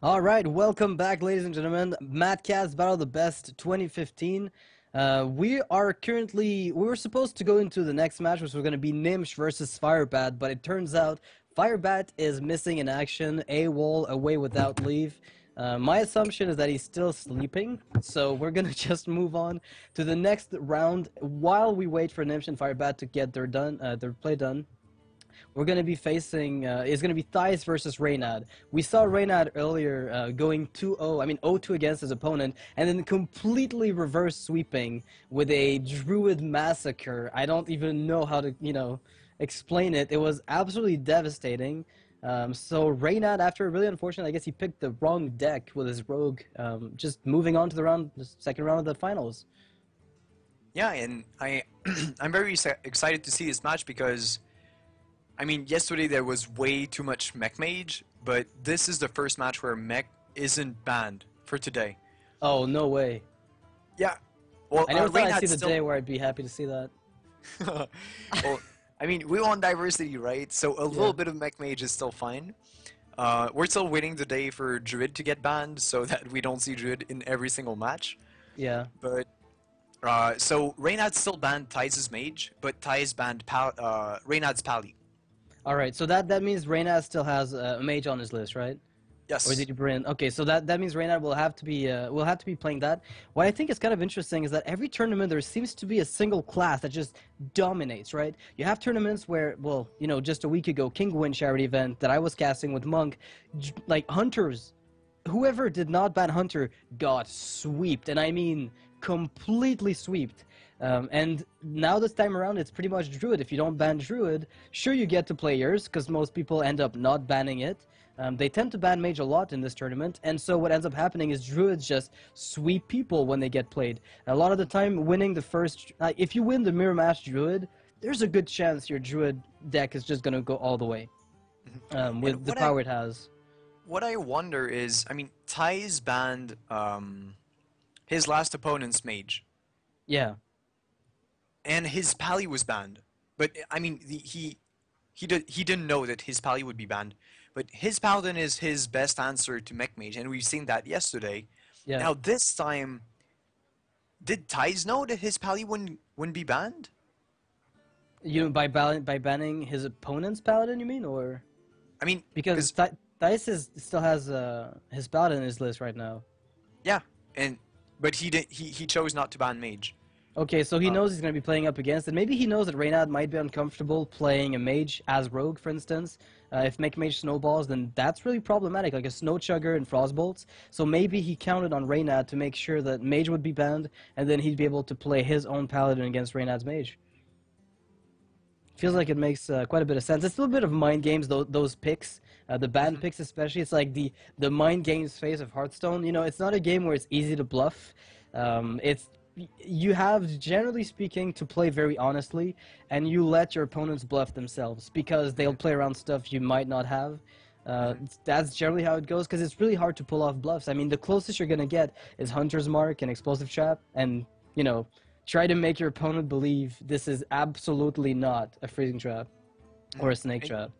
All right, welcome back, ladies and gentlemen. Catz Battle of the Best 2015. We were supposed to go into the next match, which was going to be Nimsh versus Firebat, but it turns out Firebat is missing in action, AWOL, away without leave. My assumption is that he's still sleeping, so we're going to just move on to the next round while we wait for Nimsh and Firebat to get their play done. We're going to be facing, it's going to be Thijs versus Reynad. We saw Reynad earlier going 2-0, I mean 0-2 against his opponent, and then completely reverse sweeping with a Druid massacre. I don't even know how to, explain it. It was absolutely devastating. So Reynad, after really unfortunate, I guess he picked the wrong deck with his rogue, just moving on to the second round of the finals. Yeah, and I'm very excited to see this match because, I mean, yesterday there was way too much Mech Mage, but this is the first match where Mech isn't banned for today. Oh, no way. Yeah, well, I never thought I'd see the still... day where I'd be happy to see that. Well, I mean, we want diversity, right? So a little bit of Mech Mage is still fine. We're still waiting the day for Druid to get banned so that we don't see Druid in every single match. Yeah. But so Reynad still banned Thijs' Mage, but Thijs banned Reynad's Pally. All right, so that means Reynad still has a mage on his list, right? Yes. Or did you bring? Okay, so that means Reynad will have to be playing that. What I think is kind of interesting is that every tournament there seems to be a single class that just dominates, right? You have tournaments where, well, just a week ago, King Win charity event that I was casting with Monk, like Hunters, whoever did not ban Hunter got sweeped, and I mean completely sweeped. And now this time around, it's pretty much Druid. If you don't ban Druid, sure, you get to play yours, because most people end up not banning it. They tend to ban Mage a lot in this tournament, and so what ends up happening is Druids just sweep people when they get played. A lot of the time, winning the first... if you win the Mirror Match Druid, there's a good chance your Druid deck is just going to go all the way, with the power it has. What I wonder is, I mean, Thijs banned his last opponent's Mage. Yeah. And his Pally was banned. But, I mean, he didn't know that his Pally would be banned. But his Paladin is his best answer to Mech Mage, and we've seen that yesterday. Yeah. Now, this time, did Thijs know that his Pally wouldn't be banned? By banning his opponent's Paladin, you mean? Or... I mean... Because Thijs still has his Paladin in his list right now. Yeah, but he chose not to ban Mage. Okay, so he knows he's going to be playing up against it. Maybe he knows that Reynad might be uncomfortable playing a mage as rogue, for instance. If Mech Mage snowballs, then that's really problematic, like a Snow Chugger and Frostbolts. So maybe he counted on Reynad to make sure that mage would be banned, and then he'd be able to play his own paladin against Reynad's mage. Feels like it makes quite a bit of sense. It's still a bit of mind games, those picks. The ban picks especially, it's like the mind games phase of Hearthstone. It's not a game where it's easy to bluff. You have, generally speaking, to play very honestly, and you let your opponents bluff themselves, because they'll play around stuff you might not have. That's generally how it goes, because it's really hard to pull off bluffs. I mean, the closest you're going to get is Hunter's Mark and Explosive Trap, and, try to make your opponent believe this is absolutely not a freezing trap or a snake trap.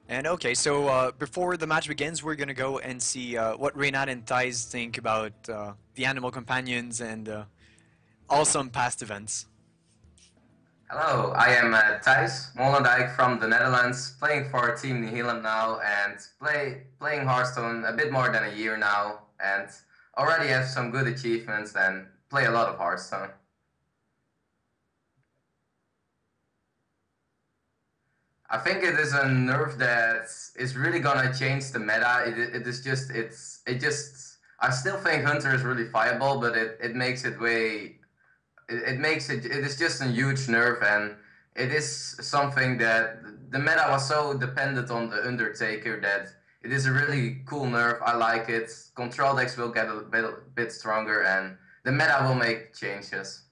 And okay, so before the match begins, we're gonna go and see what Reynad and Thijs think about the Animal Companions and awesome past events. Hello, I am Thijs Mollendijk from the Netherlands, playing for Team New Zealand now, and playing Hearthstone a bit more than a year now, and already have some good achievements and play a lot of Hearthstone. I think it is a nerf that is really gonna change the meta. It just I still think Hunter is really viable, but it makes it it is just a huge nerf, and it is something that the meta was so dependent on the Undertaker that it is a really cool nerf. I like it. Control decks will get a bit stronger, and the meta will make changes.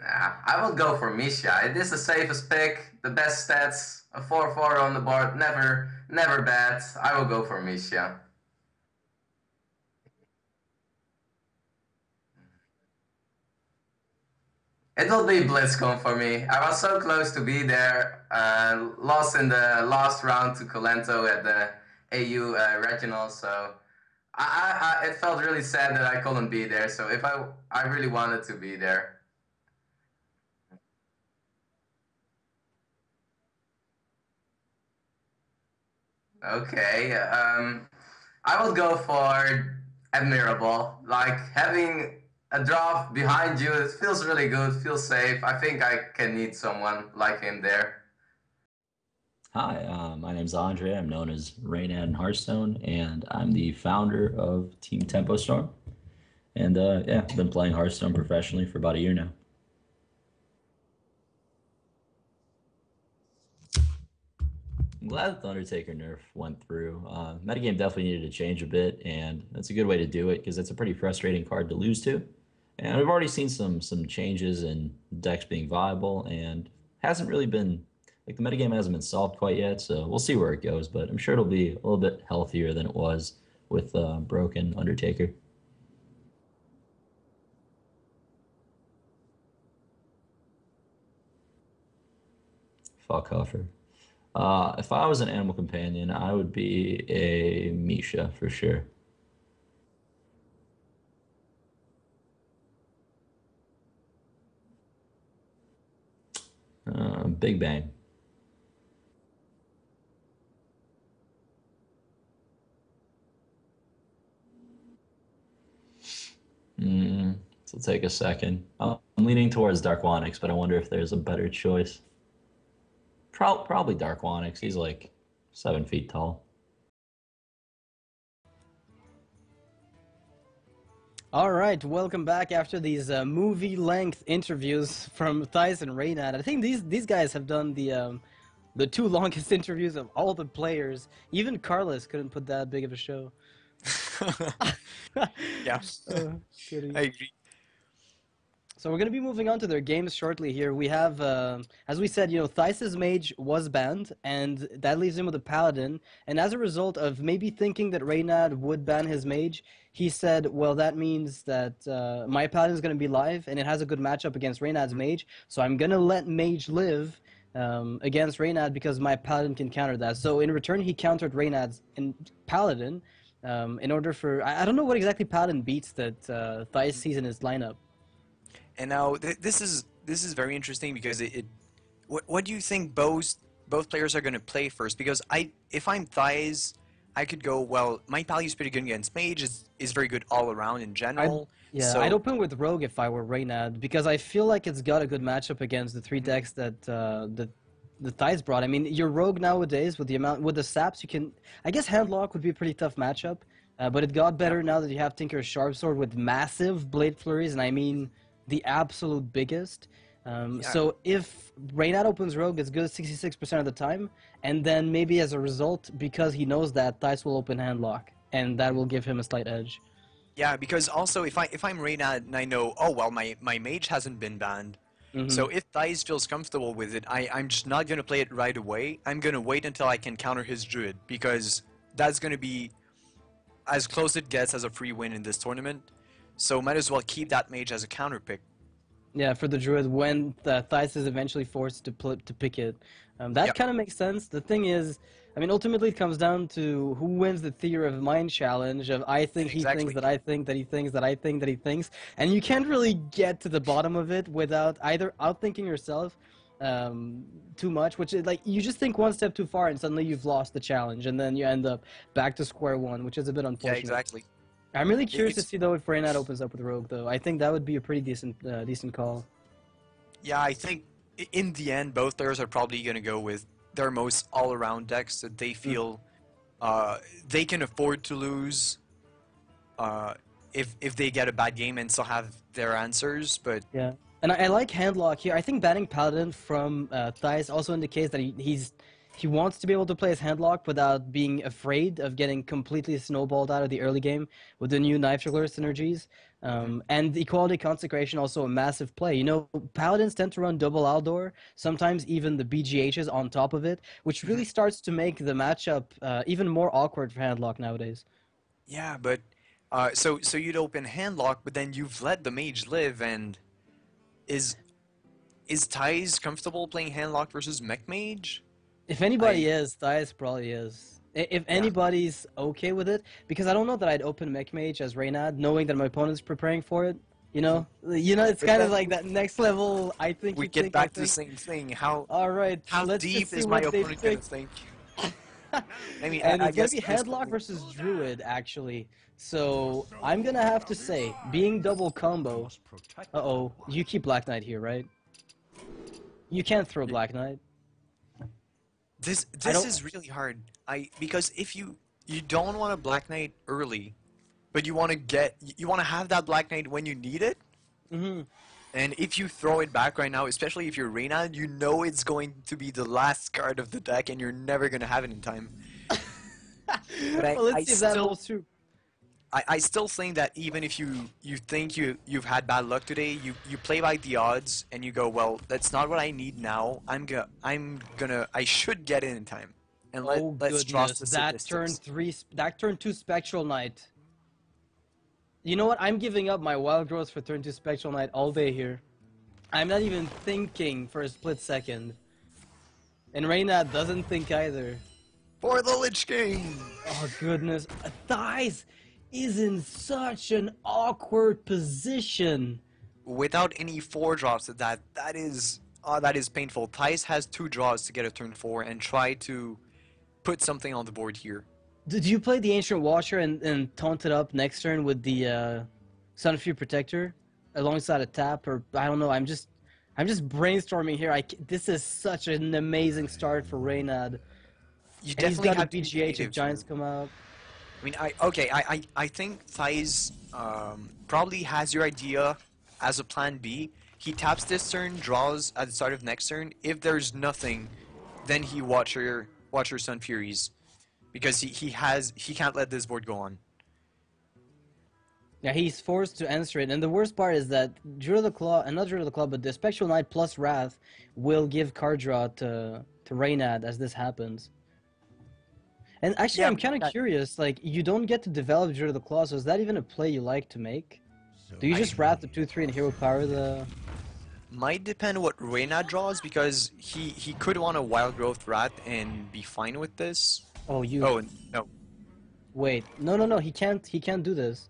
I would go for Misha. It is the safest pick, the best stats, a 4/4 on the board, never bad. I will go for Misha. It will be BlitzCon for me. I was so close to be there. Lost in the last round to Colento at the AU regional, so it felt really sad that I couldn't be there. So if I really wanted to be there. Okay, I would go for admirable. Like having a draft behind you, it feels really good, feels safe. I think I can need someone like him there. Hi, my name's Andre. I'm known as Reynad in Hearthstone, and I'm the founder of Team Tempo Storm. And yeah, I've been playing Hearthstone professionally for about a year now. I'm glad the Undertaker nerf went through. Metagame definitely needed to change a bit, and that's a good way to do it because it's a pretty frustrating card to lose to. And we've already seen some changes in decks being viable, and hasn't really been like the metagame hasn't been solved quite yet. So we'll see where it goes, but I'm sure it'll be a little bit healthier than it was with broken Undertaker. Fuck Huffer. If I was an animal companion, I would be a Misha for sure. Big Bang. This will take a second. I'm leaning towards Darkwonix, but I wonder if there's a better choice. Probably Darkwonix. He's like 7 feet tall. All right, welcome back after these movie-length interviews from Thijs and Reynad. I think these guys have done the two longest interviews of all the players. Even Carlos couldn't put that big of a show. Yeah, Kidding. I agree. So we're going to be moving on to their games shortly here. We have, as we said, Thijs' mage was banned, and that leaves him with a paladin. And as a result of maybe thinking that Reynad would ban his mage, he said, well, that means that my paladin is going to be live, and it has a good matchup against Reynad's mage, so I'm going to let mage live against Reynad because my paladin can counter that. So in return, he countered Reynad's paladin in order for... I don't know what exactly paladin beats that Thijs sees in his lineup. And now this is very interesting because what do you think both players are going to play first? Because if I'm Thijs, I could go, well, my value is pretty good against Mage, is very good all around in general. I'd open with Rogue if I were Reynad, because I feel like it's got a good matchup against the three decks that the Thijs brought. I mean, your Rogue nowadays, with the saps, you can... I guess Handlock would be a pretty tough matchup, but it got better now that you have Tinker's Sharpsword with massive Blade Flurries, and I mean the absolute biggest. So if Reynad opens Rogue, it's good 66% of the time, and then maybe as a result, because he knows that, Thijs will open Handlock, and that will give him a slight edge. Yeah, because also if I'm Reynad and I know, oh well, my mage hasn't been banned, so if Thijs feels comfortable with it, I'm just not gonna play it right away. I'm gonna wait until I can counter his Druid, because that's gonna be as close it gets as a free win in this tournament. So might as well keep that mage as a counter pick. Yeah, for the Druid, when the Thijs is eventually forced to pick it. That kind of makes sense. The thing is, I mean, ultimately it comes down to who wins the theory of mind challenge of I think he thinks that I think that he thinks that I think that he thinks. And you can't really get to the bottom of it without either outthinking yourself too much, which is like you just think one step too far and suddenly you've lost the challenge and then you end up back to square one, which is a bit unfortunate. Yeah, exactly. I'm really curious to see though if Reynad opens up with Rogue though. I think that would be a pretty decent call. Yeah, I think in the end both players are probably going to go with their most all-around decks that they feel they can afford to lose if they get a bad game and still have their answers. But yeah, and I like Handlock here. I think banning Paladin from Thijs also indicates that he wants to be able to play his Handlock without being afraid of getting completely snowballed out of the early game with the new Knife Juggler synergies. And Equality Consecration also a massive play. You know, Paladins tend to run double Aldor, sometimes even the BGHs on top of it, which really starts to make the matchup even more awkward for Handlock nowadays. yeah, but so you'd open Handlock, but then you've let the mage live, and is is Thijs comfortable playing Handlock versus Mech Mage? If anybody is, Thijs probably is. If anybody's okay with it, because I don't know that I'd open Mech Mage as Reynad, knowing that my opponent's preparing for it. You know, it's But kind of then like that next level. I think We you get think. back to the same thing. How All right, let's deep just see is my what they opponent gonna pick. think? I mean, And I it's gonna guess be Handlock versus Druid, actually. So I'm gonna have to say, being double combo. Uh-oh, you keep Black Knight here, right? You can't throw Black Knight. this don't- is really hard. Because if you don't want a Black Knight early, but you want to have that Black Knight when you need it. Mm-hmm. And if you throw it back right now, especially if you're Reynad, you know it's going to be the last card of the deck, and you're never gonna have it in time. But Well, let's see if that holds true. I still think that even if you think you've had bad luck today, you play by the odds and you go, well, that's not what I need now. I should get it in time. And Oh let's draw goodness, that statistics. turn 2 Spectral Knight. You know what? I'm giving up my Wild Growth for turn 2 Spectral Knight all day here. I'm not even thinking for a split second. And Reynad doesn't think either. For the Lich King! Oh goodness, Thijs is in such an awkward position. Without any 4 drops, that is painful. Thijs has 2 draws to get a turn 4 and try to put something on the board here. Did you play the Ancient Washer and taunt it up next turn with the Sunfury Protector alongside a tap, or I don't know? I'm just brainstorming here. This is such an amazing start for Reynad. You And he's definitely got have a to be BGH if creative Giants here. come out. I mean, I think Thijs probably has your idea as a plan B. He taps this turn, draws at the start of next turn. If there's nothing, then he watch your Sun Furies, because he can't let this board go on. Yeah, he's forced to answer it, and the worst part is that Druid of the Claw, and not Druid of the Claw, but the Spectral Knight plus Wrath will give card draw to Reynad as this happens. And actually, Yeah, I'm kind of curious, like, you don't get to develop Druid of the Claw, so is that even a play you like to make? Do you just Wrath the 2/3 and Hero Power the... Might depend what Reynad draws, because he could want a Wild Growth Rat and be fine with this. Oh, you... Oh, no. Wait, no, he can't do this.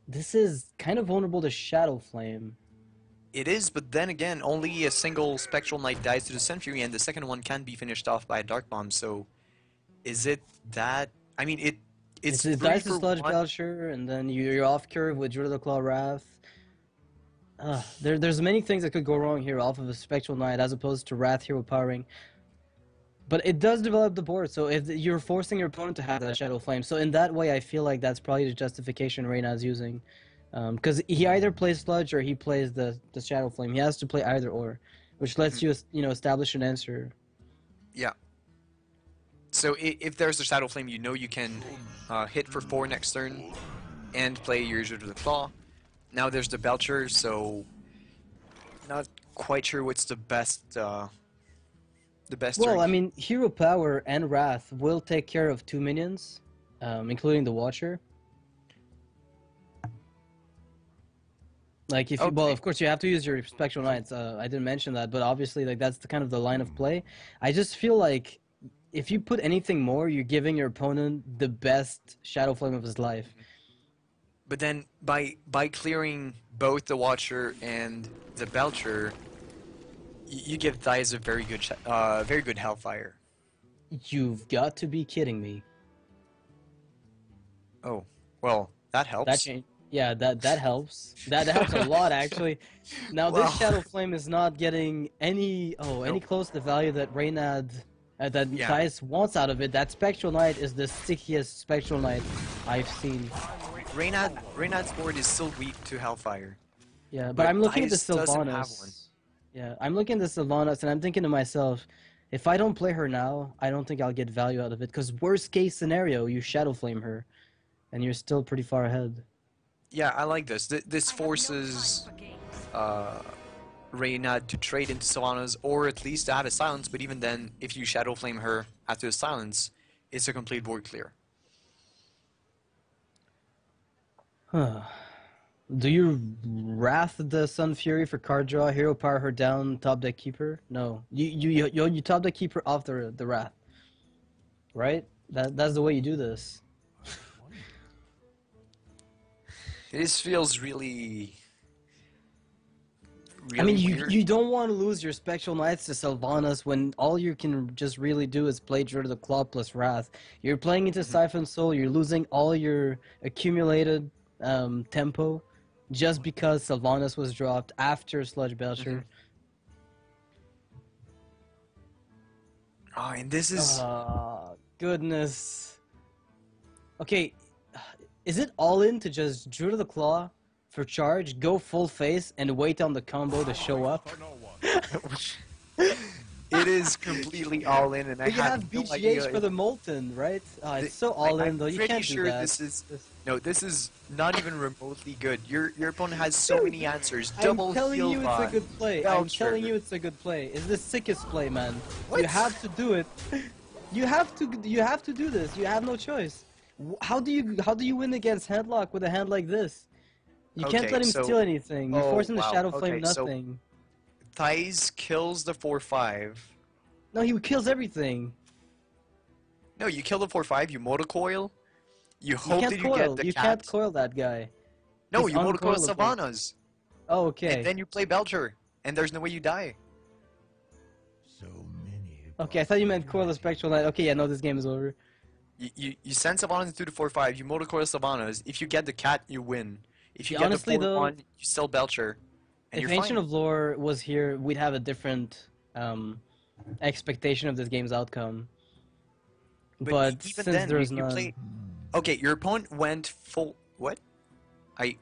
This is kind of vulnerable to Shadow Flame. It is, but then again, only a single Spectral Knight dies to the Sun Fury, and the second one can be finished off by a Dark Bomb, so... Is it that... I mean, it's It dies to for Sludge one. Belcher, and then you're off curve with Druid of the Claw Wrath. There's many things that could go wrong here off of a Spectral Knight as opposed to Wrath Hero Powering. But it does develop the board, so if you're forcing your opponent to have that Shadow Flame, so in that way I feel like that's probably the justification Reynad's using. Because he either plays Sludge or he plays the Shadow Flame. He has to play either or, which lets you establish an answer. Yeah. So if there's a Shadow Flame, you know you can hit for 4 next turn and play your Druid of the Claw. Now there's the Belcher, so not quite sure what's the best Well, turn. I mean, Hero Power and Wrath will take care of 2 minions, including the Watcher. Like, if you, well, Okay. of course you have to use your Spectral Knights. I didn't mention that, but obviously, like, that's the kind of the line of play. I just feel like if you put anything more, you're giving your opponent the best Shadow Flame of his life. But then by clearing both the Watcher and the Belcher, you give Thijs a very good Hellfire. You've got to be kidding me. Oh, well, that helps. That change. Yeah, that helps. That helps a lot, actually. Now, Wow. this Shadow Flame is not getting any close to the value that Reynad, that Yeah. Thijs wants out of it. That Spectral Knight is the stickiest Spectral Knight I've seen. Reynad's board is still weak to Hellfire. Yeah, but But I'm looking at the Thijs doesn't have one. Sylvanas. Yeah, I'm looking at the Sylvanas, and I'm thinking to myself, if I don't play her now, I don't think I'll get value out of it. Because worst case scenario, you Shadow Flame her, and you're still pretty far ahead. Yeah, I like this. This forces Reynad to trade into Sylvanas, or at least to have a silence, but even then, if you Shadow Flame her after the silence, it's a complete board clear. Do you Wrath the Sun Fury for card draw, hero power her down, top deck keeper? No. You top deck keeper off the Wrath. Right? That's the way you do this. This feels really, I mean, weird. you don't want to lose your Spectral Knights to Sylvanas when all you can just really do is play Druid of the Claw plus Wrath. You're playing into Siphon Soul, you're losing all your accumulated tempo just because Sylvanas was dropped after Sludge Belcher. Oh, and this is... Goodness. Okay, is it all in to just Druid of the Claw for charge, go full face, and wait on the combo to show up? It is completely all in, and I But you have no BGH idea for the Molten, right? It's so all in though. You can't do that. This is not even remotely good. Your opponent has so many answers. Double I'm telling heal you it's a good play. I'm telling you it's a good play. It's the sickest play, man. What? You have to do it. You have to do this. You have no choice. How do you win against Handlock with a hand like this? You can't let him steal anything. You force him to Shadow Flame nothing. Thijs kills the 4/5. No, he kills everything. No, you kill the 4/5, you motocoil. You hope that you get the You Catz. can't coil that guy. No, He's you motocoil uncoilable. Sylvanas. Oh, okay. And then you play Belcher. And there's no way you die. Okay, I thought you meant coil the Spectral Knight. Okay, yeah, no, this game is over. You send Sylvanas through the 4/5, you motocoil Sylvanas. If you get the cat, you win. If you Yeah, get honestly, the 4/1, though, you still Belcher. And if you're Ancient fine. of Lore was here, we'd have a different expectation of this game's outcome. But even since then, there's you none... play... Okay, your opponent went full... What? I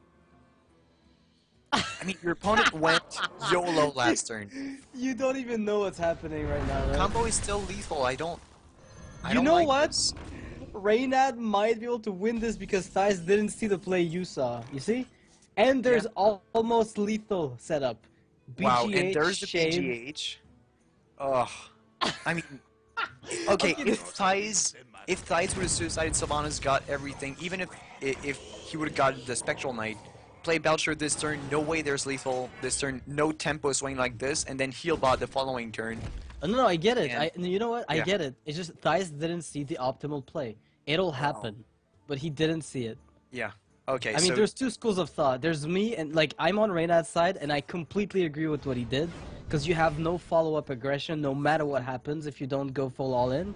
mean, your opponent went YOLO last turn. You don't even know what's happening right now, right? Combo is still lethal. I don't You know like what? this. Reynad might be able to win this because Thijs didn't see the play you saw. You see? And there's almost lethal setup. BGH, Wow, and there's the Shade. BGH. Ugh. I mean, okay, if Thijs would have suicided, Sylvanas got everything. Even if he would have gotten the Spectral Knight, play Belcher this turn, no way there's lethal this turn, no tempo swing like this, and then heal bot the following turn. No, I get it. And- You know what? I yeah. get it. It's just Thijs didn't see the optimal play. It'll happen, but he didn't see it. Yeah. Okay, I mean, so there's two schools of thought. There's me, and like I'm on Reynad's side, and I completely agree with what he did, because you have no follow-up aggression, no matter what happens if you don't go full all in.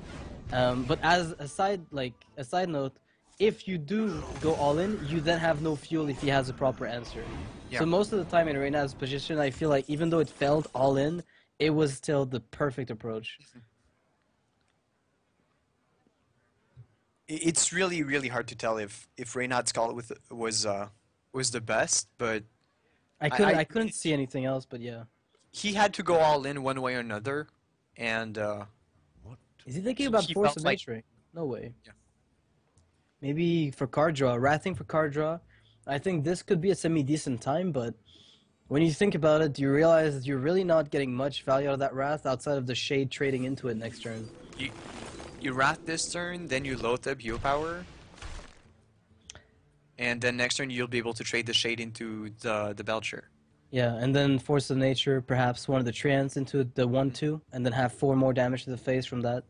But as a side note, if you do go all in, you then have no fuel if he has a proper answer. Yeah. So most of the time in Reynad's position, I feel like even though it failed all in, it was still the perfect approach. it's really, really hard to tell if Reynad's call was the best, but I couldn't see anything else, but yeah. he had to go all in one way or another, and Is he thinking about he Force felt of like- Nature? No way. Yeah. Maybe for card draw, wrathing for card draw. I think this could be a semi-decent time, but when you think about it, you realize that you're really not getting much value out of that wrath outside of the shade trading into it next turn. you wrath this turn, then you load up Bio Power, and then next turn you'll be able to trade the shade into the Belcher. Yeah, and then Force of Nature, perhaps one of the Treants into the 1/2, and then have 4 more damage to the face from that.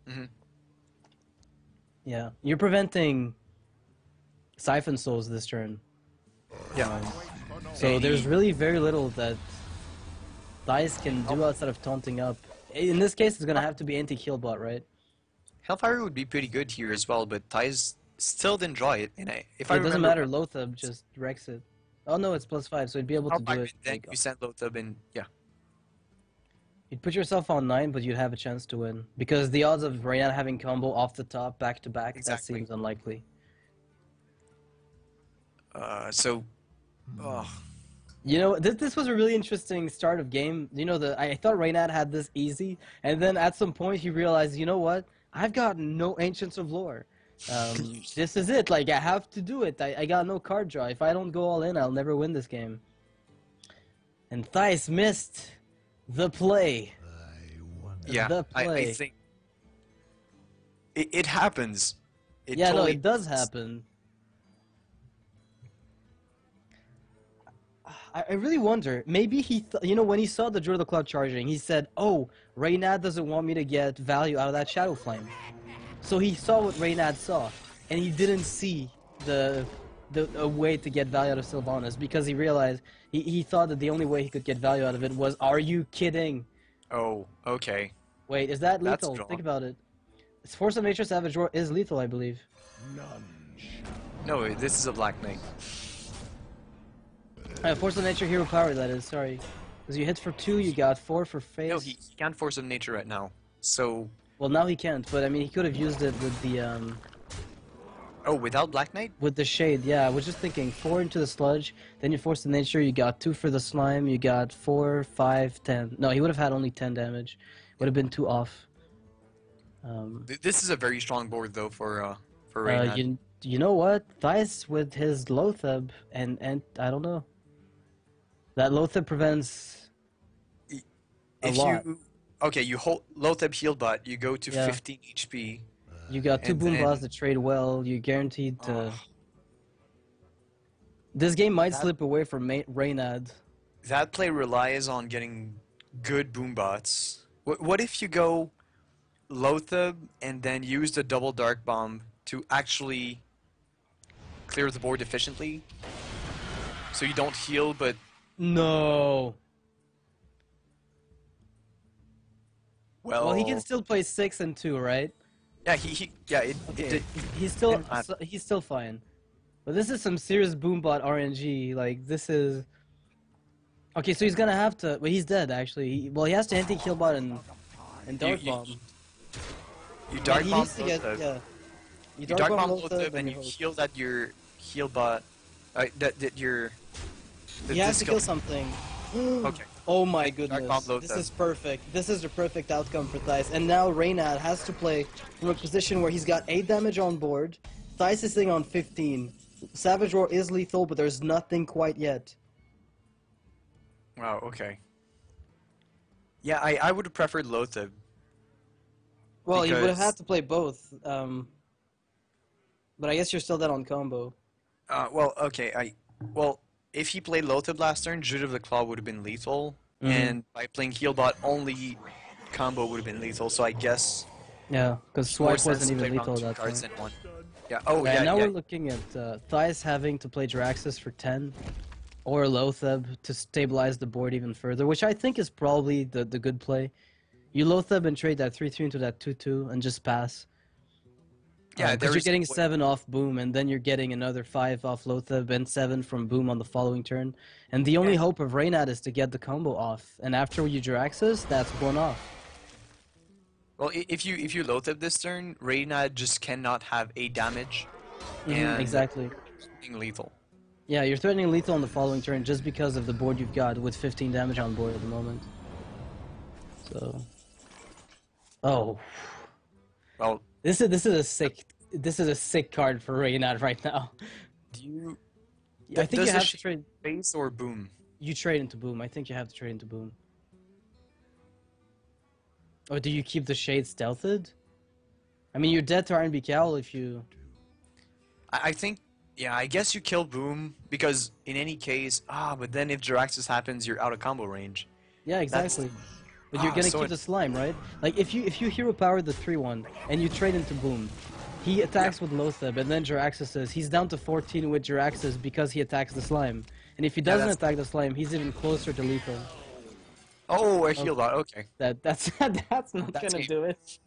Mhm. Yeah, you're preventing Siphon Souls this turn. Yeah. So there's really very little that Thijs can do outside of taunting up. In this case, it's gonna have to be anti-kill bot, right? Hellfire would be pretty good here as well, but Thijs still didn't draw it. And if I It doesn't remember, matter, Lothab just wrecks it. Oh no, it's +5, so you'd be able to do Hellfire, it. then like, you send Lothab and yeah. you'd put yourself on 9, but you'd have a chance to win. Because the odds of Reynad having combo off the top, back to back, Exactly. that seems unlikely. So, oh, You know, this was a really interesting start of game. You know, I thought Reynad had this easy, and then at some point he realized, you know what? I've got no Ancients of Lore. This is it. Like, I have to do it. I got no card draw. If I don't go all in, I'll never win this game. And Thijs missed the play. yeah, The I play. think it happens. Yeah, totally no, it does happen. I really wonder. Maybe you know, when he saw the Druid of the Cloud charging, he said, "Oh, Reynad doesn't want me to get value out of that Shadow Flame." So he saw what Reynad saw, and he didn't see a way to get value out of Sylvanas because he realized he thought that the only way he could get value out of it was, "Are you kidding?" Oh, okay. Wait, is that That's lethal? strong. Think about it. Force of Nature Savage Roar is lethal, I believe. No, this is a Black Knight. Force of Nature Hero Power, that is, sorry. Because you hit for 2, you got 4 for phase. No, he can't Force of Nature right now. So, Well, now he can't, but I mean, he could have used it oh, without Black Knight? with the Shade. Yeah, I was just thinking, 4 into the Sludge, then you Force of Nature, you got 2 for the Slime, you got 4, 5, 10. No, he would have had only 10 damage. Would have been 2 off. This is a very strong board though for Reynad. You know what? Thijs with his Loatheb and I don't know. That Loatheb prevents If lot. you hold Loatheb heal bot, you go to Yeah. 15 HP. You got 2 And boom then- bots that trade well. You're guaranteed to. This game might That- slip away from Reynad. That play relies on getting good boom bots. What if you go Loatheb and then use the double Dark Bomb to actually clear the board efficiently? So you don't heal, but No. well, Well, he can still play 6 and 2, right? yeah, it Okay. did- He's still didn't matter. he's still fine. But this is some serious boombot RNG. Like this is. Okay, so he's gonna have to. Well, he's dead actually. Well, he has to anti killbot and Dark you- Bomb. you Yeah, Dark he Bomb needs to get Loatheb. yeah. You Dark Bomb Loatheb Loatheb and you you hope. heal that your heal bot. That your. He has to kill something. Okay. Oh my Dark goodness. Bomb This Loatheb. is perfect. This is the perfect outcome for Thijs. And now Reynad has to play from a position where he's got 8 damage on board. Thijs is sitting on 15. Savage Roar is lethal, but there's nothing quite yet. Wow. Okay. Yeah, I would have preferred Loatheb. Well, you would have Because- had to play both. But I guess you're still dead on combo. Well, okay. Well, if he played Loatheb last turn, Druid of the Claw would have been lethal, Mhm. and by playing Healbot, only combo would have been lethal. So I guess Yeah, because more Swipe sense wasn't to play even around lethal two at that cards point. than one. Yeah. Oh Yeah, yeah. now yeah. we're looking at Thijs having to play Jiraxxus for 10, or Loatheb to stabilize the board even further, which I think is probably the good play. You Loatheb and trade that 3/3 into that 2/2 and just pass. Yeah, because you're there's- getting 7 off Boom, and then you're getting another 5 off Loatheb and 7 from Boom on the following turn. And the only Yeah. hope of Reynad is to get the combo off, and after you Jiraxxus, that's one off. Well, if you Loatheb this turn, Reynad just cannot have 8 damage, and Exactly. being lethal. Yeah, you're threatening lethal on the following turn just because of the board you've got with 15 damage on board at the moment. So, oh, Well, this is a sick card for Reynad right now. do you I think does you the have to sh- trade. face or Boom? You trade into Boom. I think you have to trade into Boom. Or do you keep the Shade stealthed? I mean, you're dead to RNB Cowl if you. I think, yeah, I guess you kill Boom, because in any case, but then if Jiraxxus happens, you're out of combo range. Yeah, exactly. But you're Ah, gonna so keep it- the slime, right? Like if you hero power the 3/1 and you trade into Boom, he attacks with Loatheb and then Jiraxxus says he's down to 14 with Jiraxxus because he attacks the slime. And if he doesn't that's- attack the slime, he's even closer to lethal. Oh, a heal bot, okay. That's that's not That's gonna it. do it.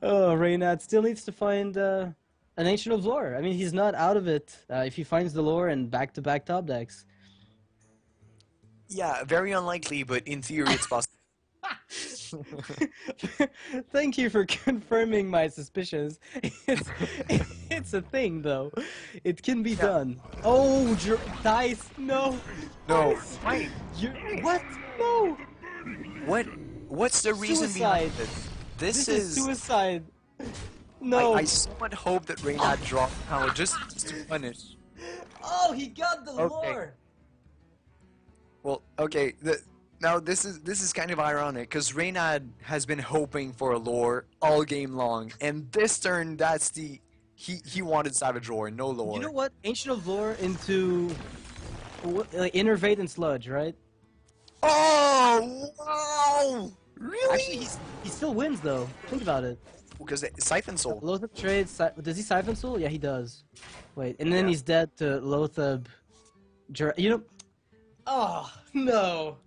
Oh, Reynad still needs to find an Ancient of Lore. I mean, he's not out of it if he finds the lore and back-to-back top decks. Yeah, very unlikely, but in theory it's possible. Thank you for confirming my suspicions. It's a thing, though. It can be done. Oh, Dice, no. No, Dice. wait, What? No. what's the reason Suicide. behind it? This This is suicide. No. I somewhat hope that Reynad dropped power just to punish. Oh, he got the Okay. lore. Well, okay, now this is kind of ironic, because Reynad has been hoping for a lore all game long, and this turn, that's the... He wanted Savage Roar, no lore. You know what? Ancient of Lore into Like, Innervate and Sludge, right? Oh, wow! Really? Actually, he still wins though. Think about it. Because Siphon Soul. Lothab trades. Does he Siphon Soul? Yeah, he does. Wait, and then Yeah. he's dead to Lothab. You know. Oh no.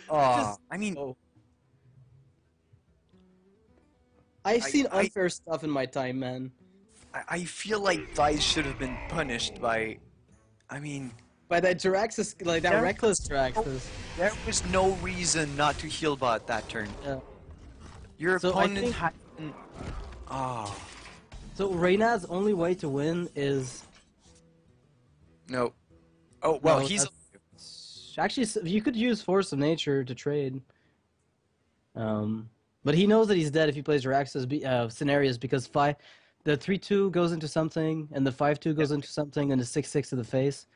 Oh, I mean, Oh. I've seen unfair stuff in my time, man. I feel like Thijs should have been punished by, I mean, By that Jiraxis, like that Yeah. reckless Jiraxis. there was no reason not to heal bot that turn. Yeah. Your So I opponent think- had. Oh, So Reynad's only way to win is no. Oh, well, No, he's. actually you could use Force of Nature to trade. But he knows that he's dead if he plays Jiraxis scenarios because the 3-2 goes into something and the 5-2 goes into something and the 6-6 to the face.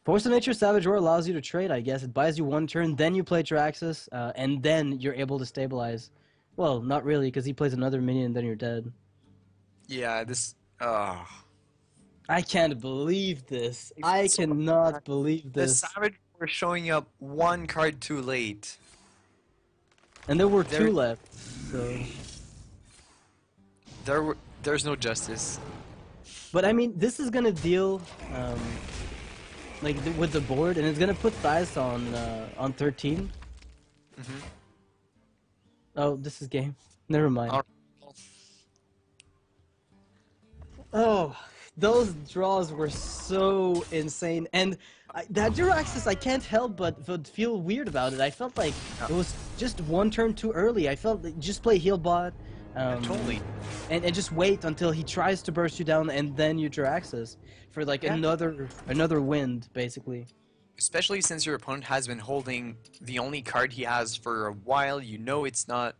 Force of Nature Savage Roar allows you to trade, I guess. It buys you one turn, then you play Jiraxis, and then you're able to stabilize. Well, not really, because he plays another minion and then you're dead. Yeah, this. Oh. I can't believe this. I So- cannot believe The this. Savage were showing up one card too late. And there were There- 2 left, so... There's no justice. But I mean, this is gonna deal, with the board, and it's gonna put Thijs on 13. Mhm. Oh, this is game. Never mind. Alright. Oh, those draws were so insane, and that Jiraxis, I can't help but feel weird about it. I felt like it was just one turn too early. I felt like just play heal bot. Totally. And just wait until he tries to burst you down, and then you Jiraxis for like Yeah. another wind, basically. Especially since your opponent has been holding the only card he has for a while, you know it's not...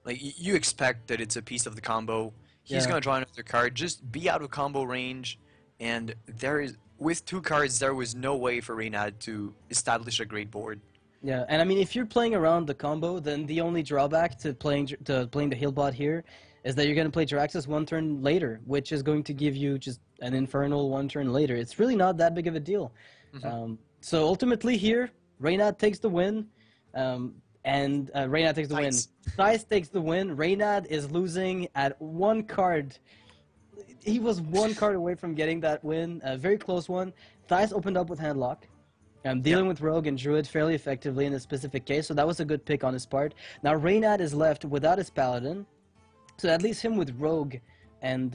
Like, you expect that it's a piece of the combo. He's Yeah. gonna draw another card, just be out of combo range, and with 2 cards, there was no way for Reynad to establish a great board. Yeah, and I mean, if you're playing around the combo, then the only drawback to playing the heal bot here is that you're going to play Jiraxis one turn later, which is going to give you just an infernal one turn later. It's really not that big of a deal. So ultimately here, Reynad takes the win, and Reynad takes the Nice. win. Thijs takes the win. Reynad is losing at 1 card. He was 1 card away from getting that win, a very close one. Thijs opened up with Handlock. Dealing with Rogue and Druid fairly effectively in this specific case, so that was a good pick on his part. Now Reynad is left without his Paladin, so that leaves him with Rogue and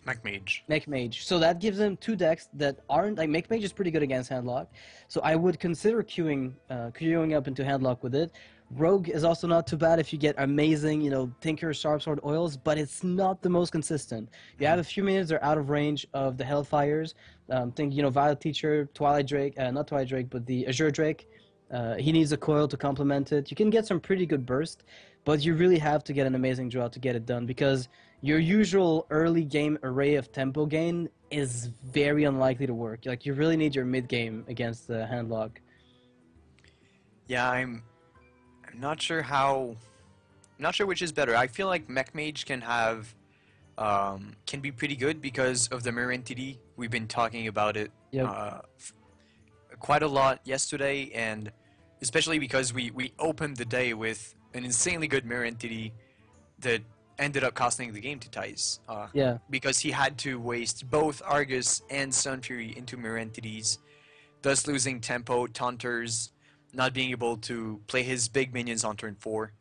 Mech Mage. Mech Mage. So that gives him 2 decks that aren't... Like, Mech Mage is pretty good against Handlock, so I would consider queuing up into Handlock with it. Rogue is also not too bad if you get amazing, Tinker, Sharpsword, Oils, but it's not the most consistent. You have a few minions that are out of range of the Hellfires. Think, Violet Teacher, Twilight Drake, not Twilight Drake, but the Azure Drake. He needs a coil to complement it. You can get some pretty good burst, but you really have to get an amazing draw to get it done, because your usual early game array of tempo gain is very unlikely to work. Like, you really need your mid game against the Handlock. Yeah, I'm not sure how... I'm not sure which is better. I feel like Mech Mage can be pretty good because of the mirror entity. We've been talking about it quite a lot yesterday, and especially because we opened the day with an insanely good mirror entity that ended up costing the game to Thijs. Yeah. Because he had to waste both Argus and Sun Fury into mirror entities, thus losing tempo, taunters, not being able to play his big minions on turn 4.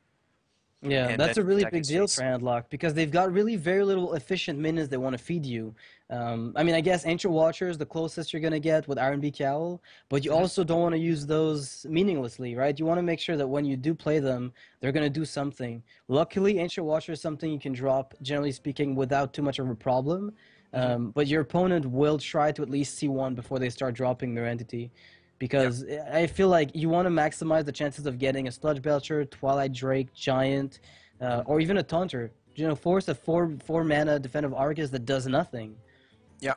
Yeah, And that's then a really attack big his deal face. for Handlock, because they've got really very little efficient minions they want to feed you. I mean, I guess Ancient Watcher is the closest you're going to get with Iron Beak Owl, but you also don't want to use those meaninglessly, right? You want to make sure that when you do play them, they're going to do something. Luckily, Ancient Watcher is something you can drop, generally speaking, without too much of a problem, but your opponent will try to at least see one before they start dropping their entity. Because I feel like you want to maximize the chances of getting a Sludge Belcher, Twilight Drake, Giant, or even a Taunter. Force a 4 mana defensive Argus that does nothing. Yeah,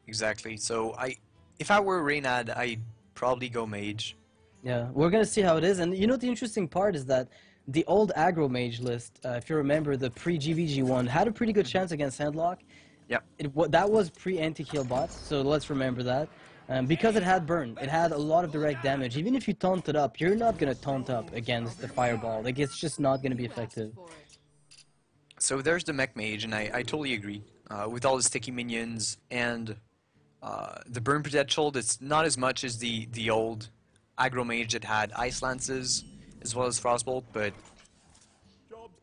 exactly. So if I were Reynad, I'd probably go Mage. Yeah, we're going to see how it is. And the interesting part is that the old aggro mage list, if you remember the pre-GVG one, had a pretty good chance against Handlock. Yep. That was pre-anti-heal bots, so let's remember that. Because it had burn, it had a lot of direct damage. Even if you taunt it up, you're not gonna taunt up against the fireball. Like, it's just not gonna be effective. So there's the Mech Mage, and I totally agree. With all the sticky minions and the burn potential, that's not as much as the old aggro mage that had ice lances as well as frostbolt, but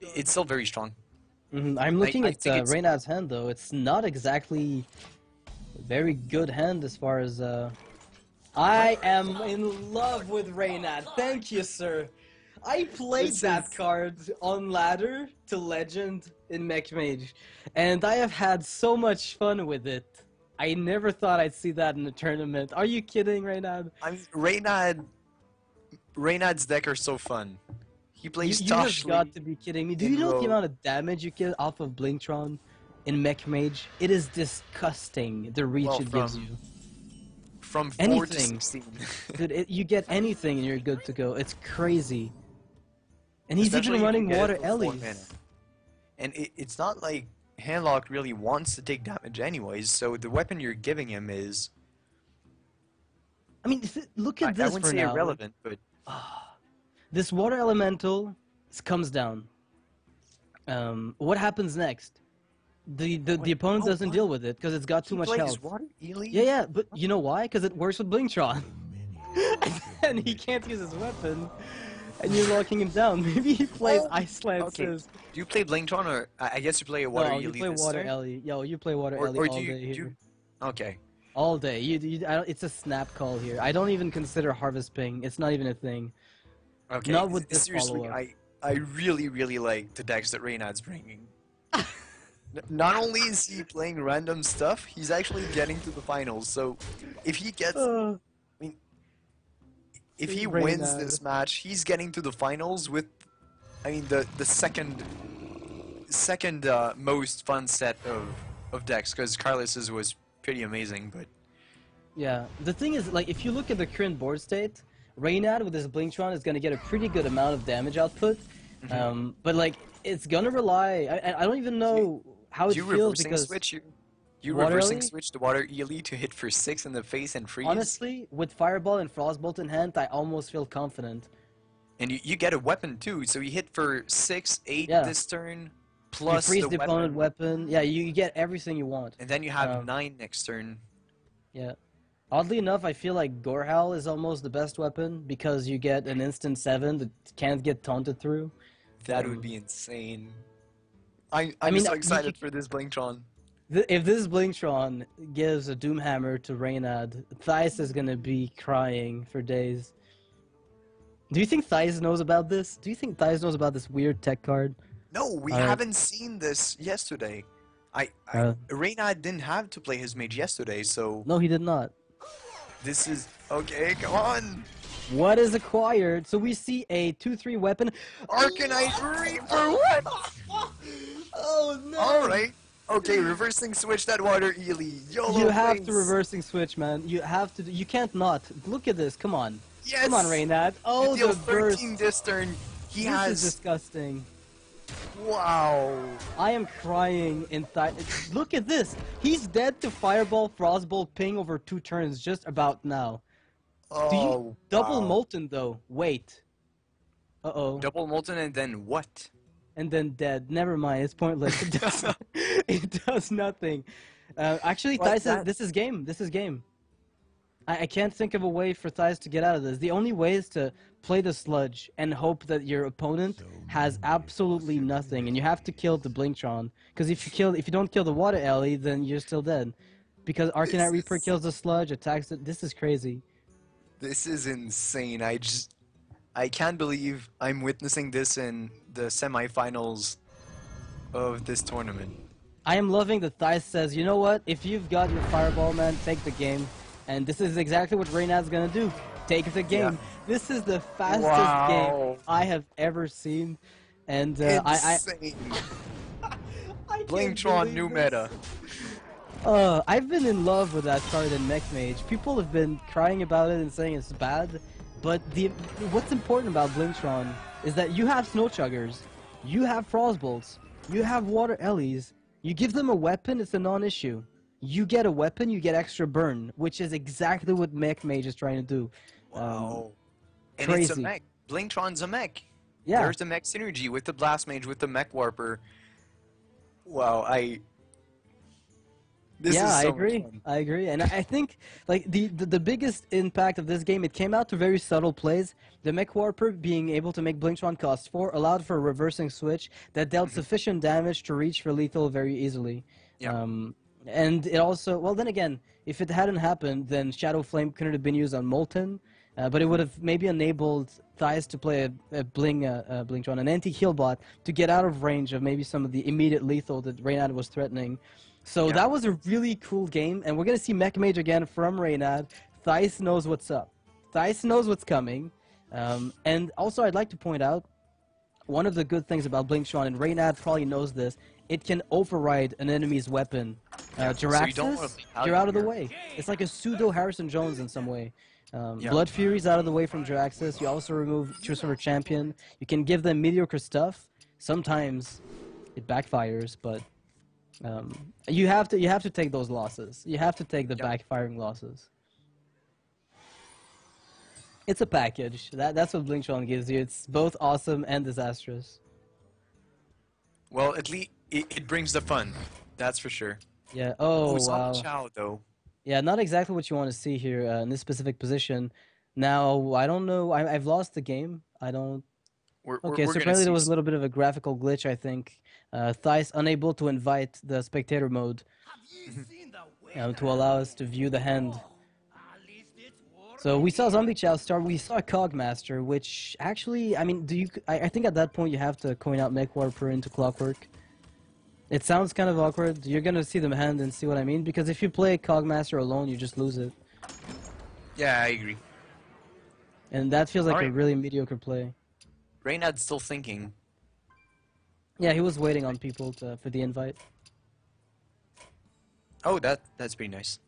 it's still very strong. I'm looking I at think it's- Reynad's hand, though. It's not exactly a very good hand as far as... I am in love with Reynad. Thank you, sir. I played that card on ladder to legend in Mech Mage, and I have had so much fun with it. I never thought I'd see that in a tournament. Are you kidding, Reynad? I mean, Reynad's deck are so fun. He plays You have Tosh got to be kidding me. Do you know the amount of damage you get off of Blingtron in Mech Mage? It is disgusting, the reach it gives you. from 4 Anything. to 16. Dude, you get anything and you're good to go. It's crazy. And he's Especially even if you running get it water for 4 Ellies. mana. And it's not like Handlock really wants to take damage anyways, so the weapon you're giving him is... I mean, look at I this wouldn't for say now. irrelevant, but... This water elemental comes down. What happens next? The opponent doesn't deal with it because it's got too much health. Water Ely? Yeah, but you know why? Because it works with Blingtron. And he can't use his weapon. And you're locking him down. Maybe he plays Ice Lances. Okay. Do you play Blingtron, or I guess you play a Water No, Ely you play this Water turn? Ellie. Yo, you play Water Ellie Or all do day you... here. Okay. All day. It's a snap call here. I don't even consider Harvest Ping. It's not even a thing. Okay. Not with this Seriously, follow-up. I really, really like the decks that Reynad's bringing. Not only is he playing random stuff, he's actually getting to the finals. So if he gets... If he wins Reynad. this match, he's getting to the finals with, I mean, the second most fun set of decks, because Carlos's was pretty amazing, but... Yeah, the thing is, like, if you look at the current board state, Reynad with his Blingtron is gonna get a pretty good amount of damage output, but like, it's gonna rely. I don't even know how it Do you feels reversing because switch you Water reversing Ely? switch the Water Ely to hit for 6 in the face and freeze? honestly, with Fireball and Frostbolt in hand, I almost feel confident. And you get a weapon too, so you hit for 6, 8 Yeah. this turn, You plus freeze the the opponent weapon, weapon. Yeah, you get everything you want. and then you have 9 next turn. Yeah. Oddly enough, I feel like Gorehowl is almost the best weapon because you get an instant 7 that can't get taunted through. That would be insane. I'm mean, so you excited could- for this Blingtron. If this Blingtron gives a Doomhammer to Reynad, Thijs is gonna be crying for days. Do you think Thijs knows about this? Do you think Thijs knows about this weird tech card? No, we Alright. haven't seen this yesterday. Reynad didn't have to play his mage yesterday, so No, he did not. this is okay. Come on, What is acquired? So we see a 2/3 weapon. Arcanite Reaper. What? Oh no! All right. Okay, reversing switch that Water Ely. YOLO. You have please. to reversing switch, man. You have to. You can't not. Look at this. Come on. Yes. Come on, Reynad. Oh, You deal the burst. 13 this turn. He This is has. disgusting. Wow. I am crying in Look at this. He's dead to Fireball, Frostbolt, Ping over 2 turns just about now. Oh. Do you double wow. Molten though? Wait. Uh-oh. Double Molten and then what? And then dead. Never mind. It's pointless. It does, it does nothing. Actually, What's Thijs, that? this is game. This is game. I can't think of a way for Thijs to get out of this. The only way is to play the sludge and hope that your opponent has absolutely nothing, and you have to kill the Blingtron. Because if you don't kill the Water Alley, then you're still dead. Because Arcanite Reaper kills the sludge, attacks it. This is crazy. This is insane. I can't believe I'm witnessing this in the semifinals of this tournament. I am loving that Thijs says, you know what? If you've got your Fireball, man, take the game. And this is exactly what Reynad's gonna do. Take the game. Yeah. This is the fastest Wow. game I have ever seen. And I Insane. I can't Blingtron believe new this. meta. I've been in love with that card in Mech Mage. People have been crying about it and saying it's bad. But what's important about Blingtron is that you have Snow Chuggers, you have Frostbolts, you have Water Ellies, You give them a weapon, it's a non-issue. You get a weapon, you get extra burn, which is exactly what Mech Mage is trying to do. Wow. And crazy. it's a mech. Blingtron's a mech. Yeah. There's the mech synergy with the Blast Mage, with the Mech Warper. Wow, This is so I much agree. fun. I agree, and I think like the biggest impact of this game, it came out to very subtle plays. The Mech Warper being able to make Blingtron cost 4 allowed for a reversing switch that dealt sufficient damage to reach for lethal very easily. Yeah. And it also, well, then again, if it hadn't happened, then Shadow Flame couldn't have been used on Molten, but it would have maybe enabled Thijs to play a Blingtron, an anti-heal bot, to get out of range of maybe some of the immediate lethal that Reynad was threatening. So that was a really cool game, and we're going to see Mech Mage again from Reynad. Thijs knows what's up. Thijs knows what's coming. And also, I'd like to point out, one of the good things about Blingtron, and Reynad probably knows this, it can override an enemy's weapon. Jiraxis, you're out of the way. It's like a pseudo Harrison Jones in some way. Blood Fury's out of the way from Jiraxis. You also remove True Silver Champion. You can give them mediocre stuff. Sometimes it backfires, but you have to take those losses. You have to take the backfiring losses. It's a package. That's what Blingtron gives you. It's both awesome and disastrous. Well, at least it brings the fun. That's for sure. Yeah. Oh, wow. Chow, though. Yeah, not exactly what you want to see here in this specific position. Now, I don't know. I've lost the game. I don't... Okay, so apparently there was a little bit of a graphical glitch, I think. Thijs unable to invite the spectator mode to allow us to view the hand. So we saw Zombie Chow start. We saw Cogmaster, which actually, I mean, I think at that point you have to coin out Mech Warper into Clockwork. It sounds kind of awkward. You're gonna see the hand and see what I mean, because if you play Cogmaster alone, you just lose it. Yeah, I agree. And that feels like a really mediocre play. Reynad's still thinking. Yeah, he was waiting on people for the invite. Oh, that's pretty nice.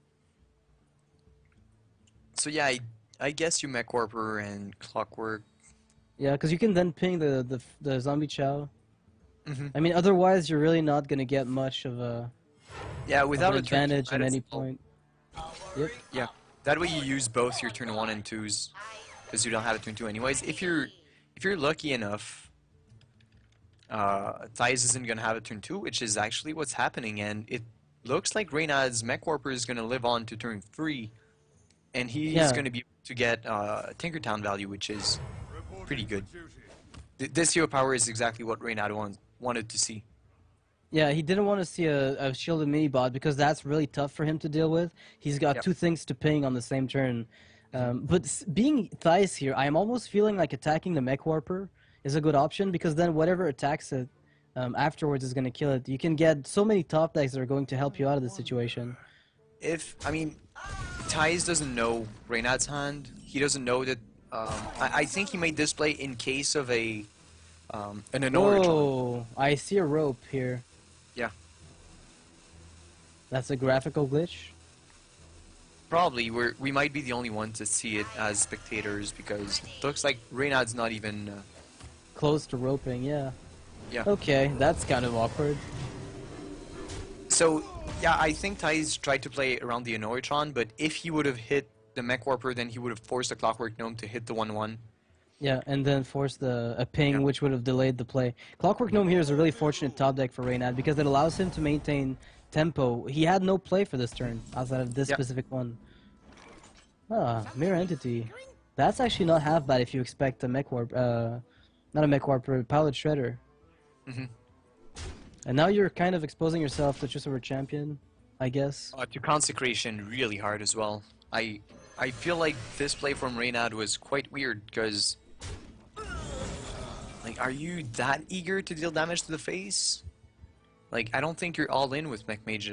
So yeah, I guess you Mech Warper and Clockwork. Yeah, because you can then ping the Zombie Chow. I mean, otherwise you're really not gonna get much of a without an advantage at any point. Yep. Yeah, that way you use both your turn 1 and 2s, because you don't have a turn 2 anyways. If you're lucky enough, Thijs isn't gonna have a turn 2, which is actually what's happening, and it looks like Reynad's Mech Warper is gonna live on to turn 3, and he's gonna be able to get Tinkertown value, which is pretty good. This hero power is exactly what Reynad wanted to see. Yeah, he didn't want to see a shielded mini bot because that's really tough for him to deal with. He's got two things to ping on the same turn. But being Thijs here, I am almost feeling like attacking the Mech Warper is a good option, because then whatever attacks it afterwards is going to kill it. You can get so many top decks that are going to help you out of this situation. I mean, Thijs doesn't know Reynad's hand. He doesn't know that. I think he made this play in case of an Anoritron. Oh, I see a rope here. Yeah. That's a graphical glitch? Probably. We might be the only ones that see it as spectators, because it looks like Reynad's not even... close to roping, yeah. Yeah. Okay, that's kind of awkward. So, yeah, I think Thijs tried to play around the Anoritron, but if he would have hit the Mech Warper, then he would have forced the Clockwork Gnome to hit the 1/1. Yeah, and then force a ping, which would have delayed the play. Clockwork Gnome here is a really fortunate top deck for Reynad, because it allows him to maintain tempo. He had no play for this turn, outside of this specific one. Ah, Mirror Entity. That's actually not half bad if you expect a Mech Warp, not a Mech Warper, Pilot Shredder. And now you're kind of exposing yourself to Chussover Champion, I guess. To Consecration really hard as well. I feel like this play from Reynad was quite weird, because... Like, are you that eager to deal damage to the face? Like, I don't think you're all in with Mech Mage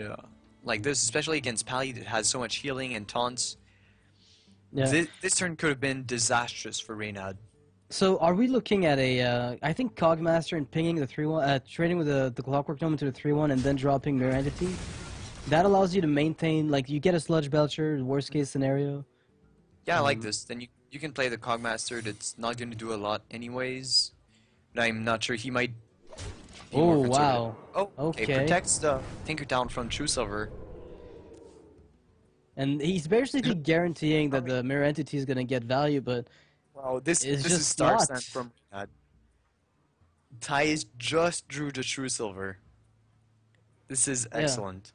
like this, especially against Pally that has so much healing and taunts. Yeah. This turn could have been disastrous for Reynad. So, are we looking at a, I think Cogmaster and pinging the 3-1, trading with the Clockwork Gnome into the 3-1 and then dropping Mirror Entity? That allows you to maintain, like, you get a Sludge Belcher, worst case scenario. Yeah, I like this. Then you can play the Cogmaster that's not going to do a lot anyways. But I'm not sure. He might be more Oh, conservative. wow. Oh, okay. Okay. Protects the Tinker Town from True Silver. And he's basically guaranteeing that the mirror entity is gonna get value, but Wow, this it's is just Star not. Stand from Reynad. Thijs just drew the True Silver. This is Yeah. excellent.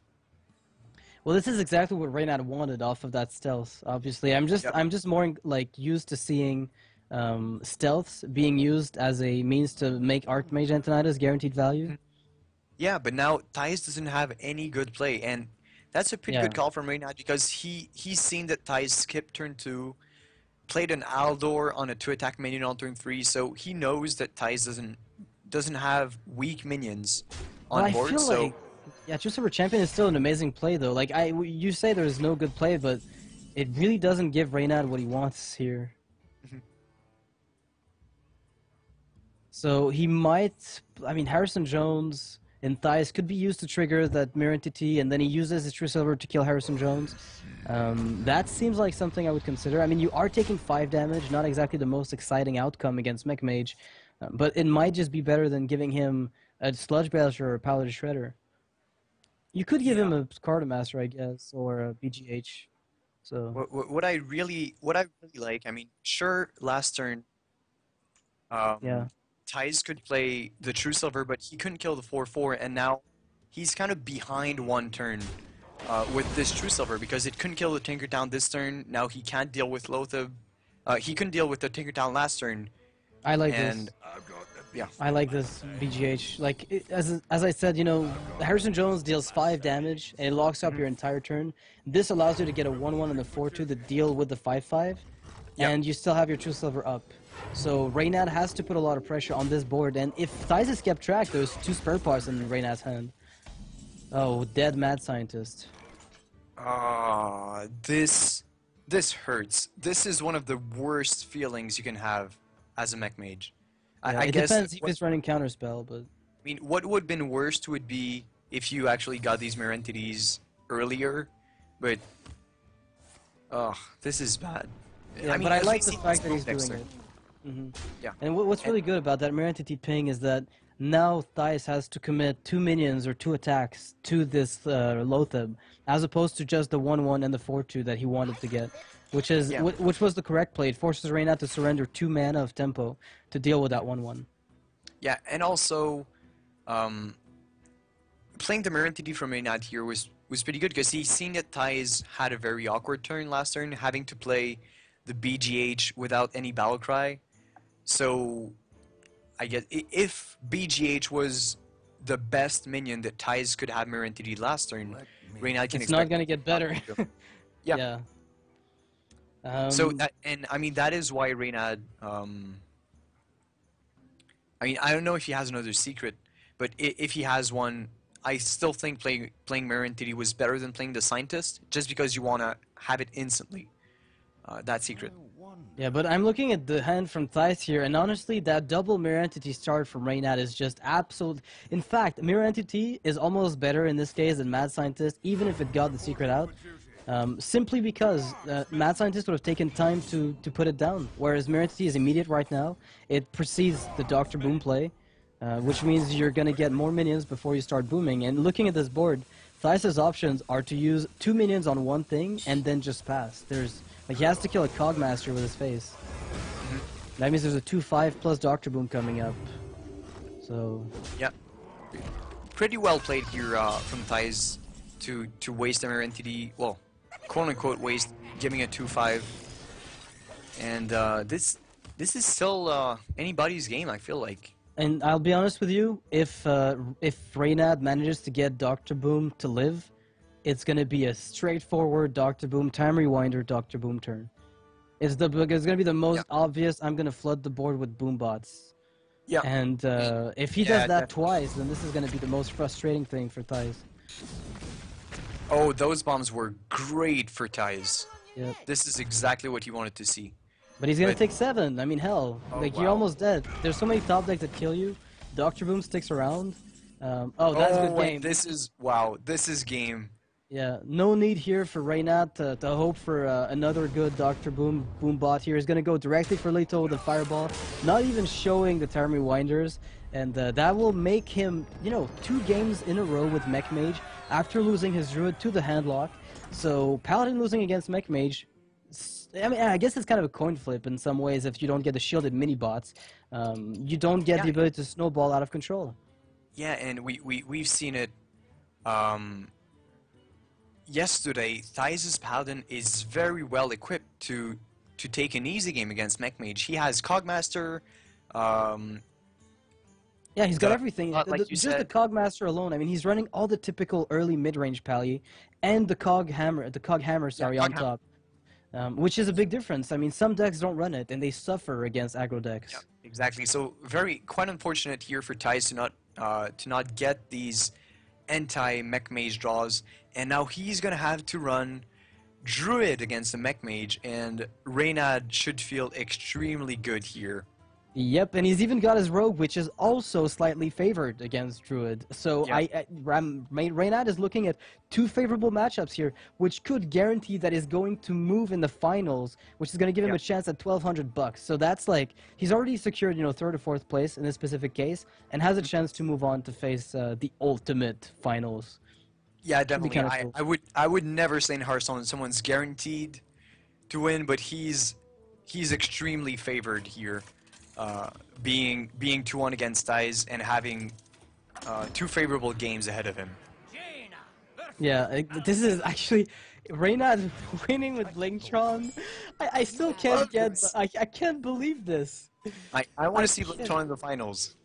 Well, this is exactly what Reynad wanted off of that stealth. Obviously, I'm just more like used to seeing stealths being used as a means to make Archmage Antonidas guaranteed value. Yeah, but now Thijs doesn't have any good play, and that's a pretty Yeah. good call from Reynad because he's seen that Thijs skipped turn 2, played an Aldor on a 2-attack minion on turn 3, so he knows that Thijs doesn't have weak minions on Well, I board. feel So like yeah, True Silver Champion is still an amazing play though. Like you say there's no good play, but it really doesn't give Reynad what he wants here. So he might, I mean, Harrison Jones and Thijs could be used to trigger that mirror entity, and then he uses his True Silver to kill Harrison Jones. That seems like something I would consider. I mean, you are taking 5 damage, not exactly the most exciting outcome against Mech Mage, but it might just be better than giving him a Sludge Basher or a Paladin Shredder. You could give him a Cartomaster, I guess, or a BGH. So what I really like, I mean, sure, last turn, yeah. Thijs could play the True Silver, but he couldn't kill the 4/4, and now he's kind of behind one turn with this True Silver because it couldn't kill the Tinker Town this turn. Now he can't deal with Lothab. He couldn't deal with the Tinker Town last turn. I like And this. yeah, I like this BGH. Like as I said, you know, Harrison Jones deals 5 damage and it locks up your entire turn. This allows you to get a 1/1 and a 4/2 to deal with the 5/5, and you still have your True Silver up. So Reynad has to put a lot of pressure on this board, and if Thijs has kept track, there's 2 spare parts in Reynad's hand. Oh, dead mad scientist. this hurts. This is one of the worst feelings you can have as a Mech Mage. Yeah, I it guess depends if he's running counterspell, but I mean, what would have been worst would be if you actually got these mirror entities earlier, but this is bad. yeah, I mean, but I at like least the he fact that moved he's next doing turn. it. Yeah. And what's really good about that mirror entity ping is that now Thijs has to commit 2 minions or 2 attacks to this Lothab, as opposed to just the 1/1 and the 4/2 that he wanted to get, which is Yeah. which was the correct play. It forces Reynad to surrender 2 mana of tempo to deal with that 1/1. Yeah, and also, playing the mirror entity from Reynad here was pretty good because he's seen that Thijs had a very awkward turn last turn, having to play the BGH without any battle cry. So, I guess if BGH was the best minion that Thijs could have mirror entity last turn, Reynad can It's not expect. gonna get better. Yeah. Yeah. So that, and I mean that is why Reynad. I mean, I don't know if he has another secret, but if he has one, I still think playing Mirror Entity was better than playing the Scientist, just because you want to have it instantly. That secret. Yeah, but I'm looking at the hand from Thijs here, and honestly, that double Mirror Entity start from Reynad is just absolute. In fact, Mirror Entity is almost better in this case than Mad Scientist, even if it got the secret out. Simply because Mad Scientist would have taken time to put it down, whereas Mirror Entity is immediate right now. It precedes the Dr. Boom play, which means you're going to get more minions before you start booming. And looking at this board, Thijs' options are to use 2 minions on one thing and then just pass. Like, he has to kill a Cogmaster with his face. That means there's a 2/5 plus Dr. Boom coming up. So Yeah. Pretty well played here from Thijs to waste a Mirror Entity. Well, quote unquote waste, giving a 2/5. And this is still anybody's game, I feel like. And I'll be honest with you, if Reynad manages to get Dr. Boom to live, it's gonna be a straightforward Dr. Boom time rewinder Dr. Boom turn. It's gonna be the most obvious. I'm gonna flood the board with boom bots. Yeah. And if he does that twice, then this is gonna be the most frustrating thing for Thijs. Oh, those bombs were great for Thijs. Yep. This is exactly what he wanted to see. But he's gonna But- take 7. I mean, hell, Oh, like you're wow. almost dead. There's so many top decks that kill you. Dr. Boom sticks around. Oh, that's a good game. This is wow. This is game. Yeah, no need here for Reynad to hope for another good Dr. Boom bot here. He's going to go directly for Lethal with a Fireball, not even showing the Time Rewinders, and that will make him, you know, 2 games in a row with Mech Mage after losing his Druid to the Handlock. So Paladin losing against Mech Mage, I mean, I guess it's kind of a coin flip in some ways if you don't get the shielded mini bots. You don't get the ability to snowball out of control. Yeah, and we've seen it. Yesterday, ThijsNL's Paladin is very well equipped to take an easy game against Mech Mage. He has Cogmaster. Yeah, he's got everything. Like Just the Cogmaster alone. I mean, he's running all the typical early mid-range pally, and the Cog Hammer, on top, which is a big difference. I mean, some decks don't run it, and they suffer against aggro decks. Yeah, exactly. So quite unfortunate here for Thijs to not get these anti-Mech Mage draws, and now he's gonna have to run Druid against the Mech Mage, and Reynad should feel extremely good here. Yep, and he's even got his Rogue, which is also slightly favored against Druid. So Reynad is looking at 2 favorable matchups here, which could guarantee that he's going to move in the finals, which is going to give him a chance at $1,200. So that's like, he's already secured, you know, 3rd or 4th place in this specific case, and has a chance to move on to face the ultimate finals. Yeah, definitely. I would never say in Hearthstone someone's guaranteed to win, but he's extremely favored here. Being 2-1 against Thijs and having 2 favorable games ahead of him. Yeah, this is actually Reynad winning with Blingtron. I still can't get. I can't believe this. I want to see Blingtron in the finals.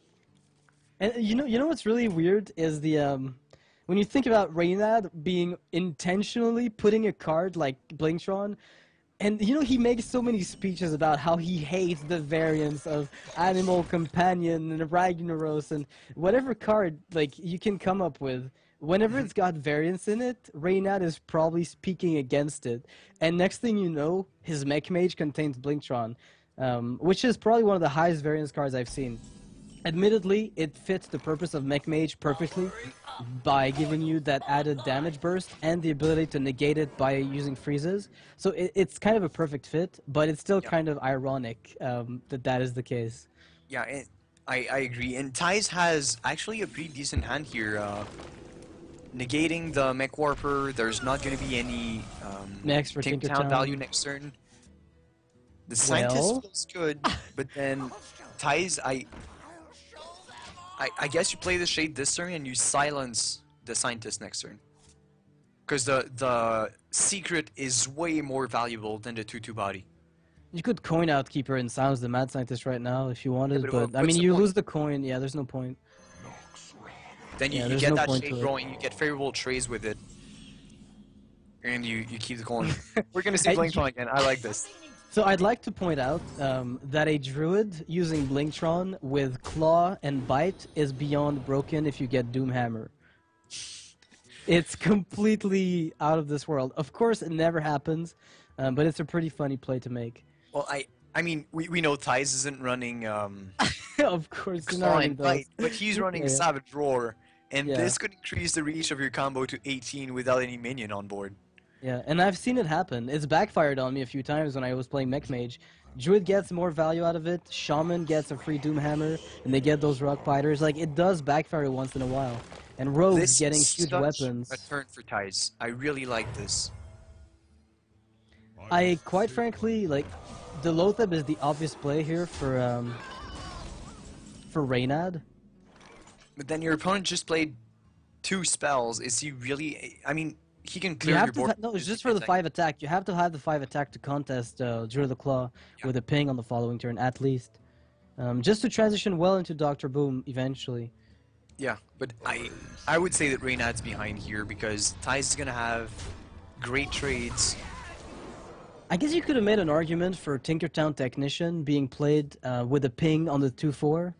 And you know what's really weird is the when you think about Reynad being intentionally putting a card like Blingtron. And, you know, he makes so many speeches about how he hates the variants of Animal Companion and Ragnaros and whatever card, like, you can come up with. Whenever it's got variants in it, Reynad is probably speaking against it. And next thing you know, his Mech Mage contains Blingtron, which is probably one of the highest variance cards I've seen. Admittedly, it fits the purpose of Mech Mage perfectly by giving you that added damage burst and the ability to negate it by using freezes. So it's kind of a perfect fit, but it's still kind of ironic that is the case. Yeah, I agree. And Thijs has actually a pretty decent hand here. Negating the Mech Warper, there's not going to be any Tinkertown value next turn. The Scientist feels good, but then Thijs, I guess you play the Shade this turn and you silence the Scientist next turn. Because the Secret is way more valuable than the 2/2 body. You could coin Outkeeper and silence the Mad Scientist right now if you wanted, but I mean, you lose the coin. Yeah, there's no point. Then you get that Shade growing, you get favorable trades with it. And you keep the coin. We're going to see Blingtron again. I like this. So I'd like to point out that a Druid using Blingtron with Claw and Bite is beyond broken if you get Doomhammer. It's completely out of this world. Of course, it never happens, but it's a pretty funny play to make. Well, I mean, we know Thijs isn't running of course, Claw and Bite, but he's running Savage Roar, and this could increase the reach of your combo to 18 without any minion on board. Yeah, and I've seen it happen. It's backfired on me a few times when I was playing Mech Mage. Druid gets more value out of it, Shaman gets a free Doomhammer, and they get those Rock Biters. Like, it does backfire once in a while. And Rogue's getting huge weapons. A turn for Thijs. I really like this. I, quite frankly, like, the Lotheb is the obvious play here for Reynad. But then your opponent just played 2 spells. Is he really... I mean... He can clear your board. No, it's just for the 5 attack. You have to have the 5 attack to contest Druid the Claw with a ping on the following turn, at least. Just to transition well into Dr. Boom eventually. Yeah, but I would say that Reynad's behind here because Thijs is going to have great trades. I guess you could have made an argument for Tinkertown Technician being played with a ping on the 2/4.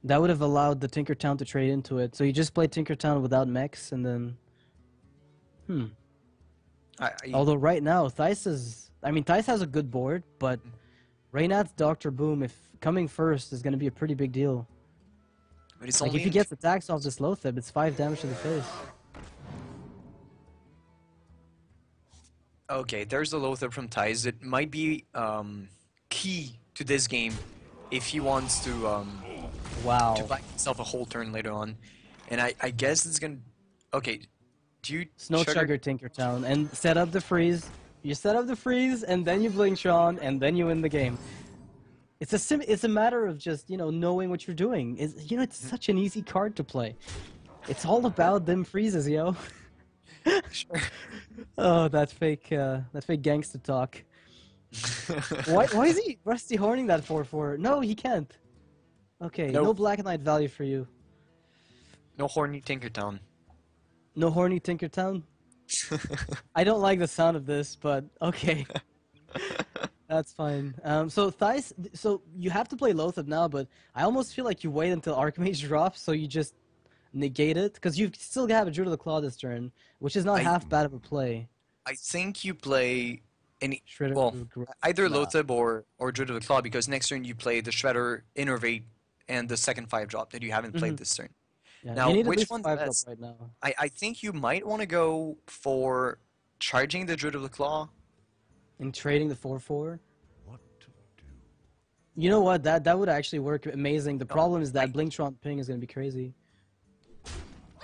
That would have allowed the Tinkertown to trade into it. So you just play Tinkertown without mechs and then... Although right now, Thijs has a good board, but Reynad's Dr. Boom, if coming first, is going to be a pretty big deal. But it's like, if he gets attacks off this Lotheb, it's 5 damage to the face. Okay, there's the Lothar from Thijs. It might be key to this game if he wants to Wow. buy himself a whole turn later on. And I guess it's gonna. Okay, do you Snow Chugger Tinkertown and set up the freeze. You set up the freeze and then you blink Sean and then you win the game. It's a matter of just, you know, knowing what you're doing. It's, you know, it's such an easy card to play. It's all about them freezes, yo. Sure. Oh, that fake gangster talk. Why is he Rusty Horning that 4/4? No, he can't. Okay, Nope. no Black Knight value for you. No horny Tinkertown. No horny Tinkertown? I don't like the sound of this, but okay. That's fine. So Thijs, so you have to play Lothar now, but I almost feel like you wait until Archmage drops, so you just negate it, because you still have a Druid of the Claw this turn, which is not half bad of a play. I think you play any Shredder well will either nah. Lothar or Druid of the Claw, because next turn you play the Shredder, Innervate, and the second 5-drop that you haven't played this turn. Yeah, Now, you need at which least one's 5-drop best? right now. I think you might want to go for charging the Druid of the Claw. And trading the 4/4. You know what? That would actually work amazing. The problem is that Blinktron ping is gonna be crazy.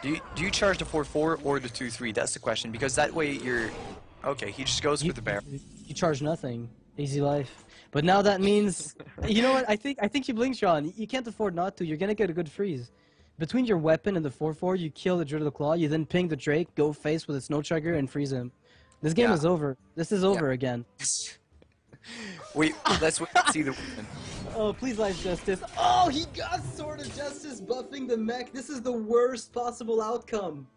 Do you charge the 4/4 or the 2/3? That's the question, because that way you're okay. He just goes for the bear. You charge nothing. Easy life. But now that means, you know what? I think you Blinktron. You can't afford not to. You're gonna get a good freeze. Between your weapon and the 4/4, you kill the Druid of the Claw. You then ping the Drake, go face with a Snow Chugger, and freeze him. This game is over. This is over again. Wait, let's wait and see the weapon. Oh, please, Life Justice. Oh, he got Sword of Justice buffing the mech. This is the worst possible outcome.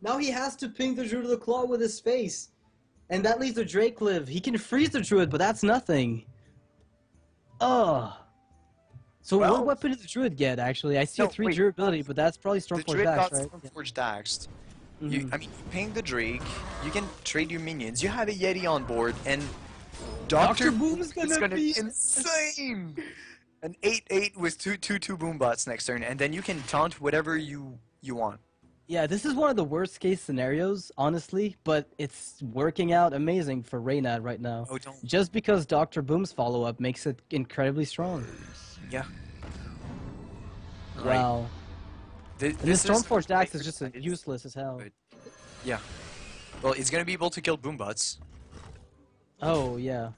Now he has to ping the Druid of the Claw with his face. And that leaves the Drake live. He can freeze the Druid, but that's nothing. Ugh. So Well, what weapon did the Druid get, actually? I see a 3 durability, but that's probably The Stormforge Druid Dax, got right? Stormforge Daxed. Mhm. I mean, you ping the Drake, you can trade your minions, you have a Yeti on board, and Dr. Boom's gonna be be insane! An 8/8 with two boom bots next turn, and then you can taunt whatever you want. Yeah, this is one of the worst case scenarios, honestly, but it's working out amazing for Reynad right now. Oh, don't. Just because Dr. Boom's follow-up makes it incredibly strong. Yeah. Wow. Th And the this is Stormforge Dax is great just for Thijs, useless as hell. but- Yeah. Well, it's gonna be able to kill boom bots. Oh, yeah.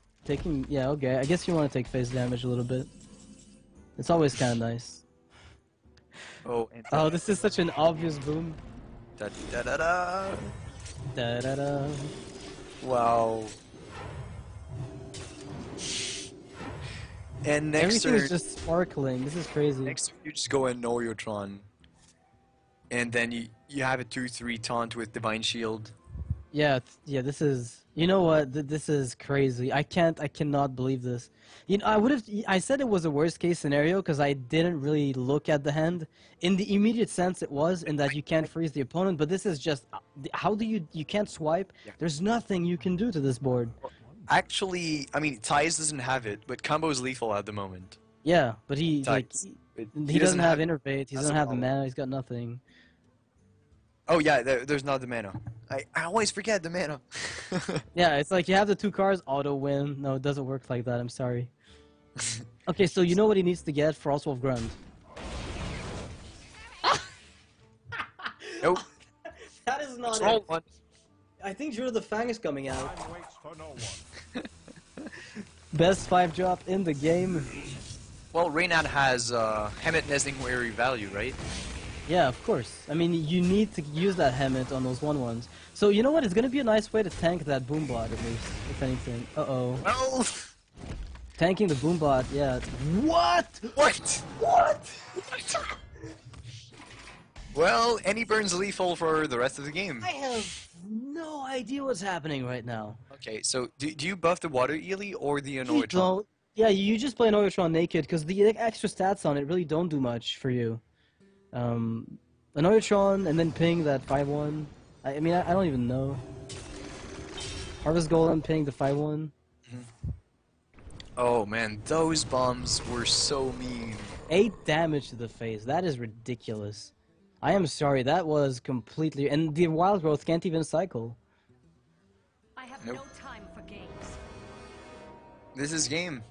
Yeah, okay. I guess you want to take face damage a little bit. It's always kind of nice. Oh, and Oh, this is such an obvious boom. da da da da. Da-da-da. Wow. And next Everything turn, is just sparkling. This is crazy. next turn you just go in Noyotron, and then you have a 2/3 taunt with Divine Shield. Yeah, yeah. This is. You know what? This is crazy. I cannot believe this. You know, I said it was a worst case scenario because I didn't really look at the hand. In the immediate sense, it was, in that you can't freeze the opponent. But this is just. How do you can't swipe? Yeah. There's nothing you can do to this board. Actually, I mean, Thijs doesn't have it, but Combo is lethal at the moment. Yeah, but he Thijs. he doesn't have Innervate. He that's doesn't a have the problem. mana. He's got nothing. Oh yeah, there's not the mana. I always forget the mana. Yeah, it's like you have the 2 cards, auto win. No, it doesn't work like that. I'm sorry. Okay, so you know what he needs to get for Frostwolf Grund. Nope. That is not It's it. wrong one. I think Druid of the Fang is coming out. Best 5-drop in the game. Well, Reynad has Hemet Nesting Weary value, right? Yeah, of course. I mean, you need to use that Hemet on those 1/1s. So you know what? It's gonna be a nice way to tank that Boombot, at least, if anything. Uh-oh. Well, Tanking the Boombot, yeah. What? what? What? Well, any burns lethal for the rest of the game. I have no idea what's happening right now. Okay, so do you buff the Water Ely or the You Anoitron? don't. Yeah, you just play Noyotron naked because the extra stats on it really don't do much for you. Anoitron and then ping that 5/1. I mean, I don't even know. Harvest Golem ping the 5/1. Oh man, those bombs were so mean. 8 damage to the face. That is ridiculous. I am sorry. That was completely. And the Wild Growth can't even cycle. Nope. no time for games. This is game.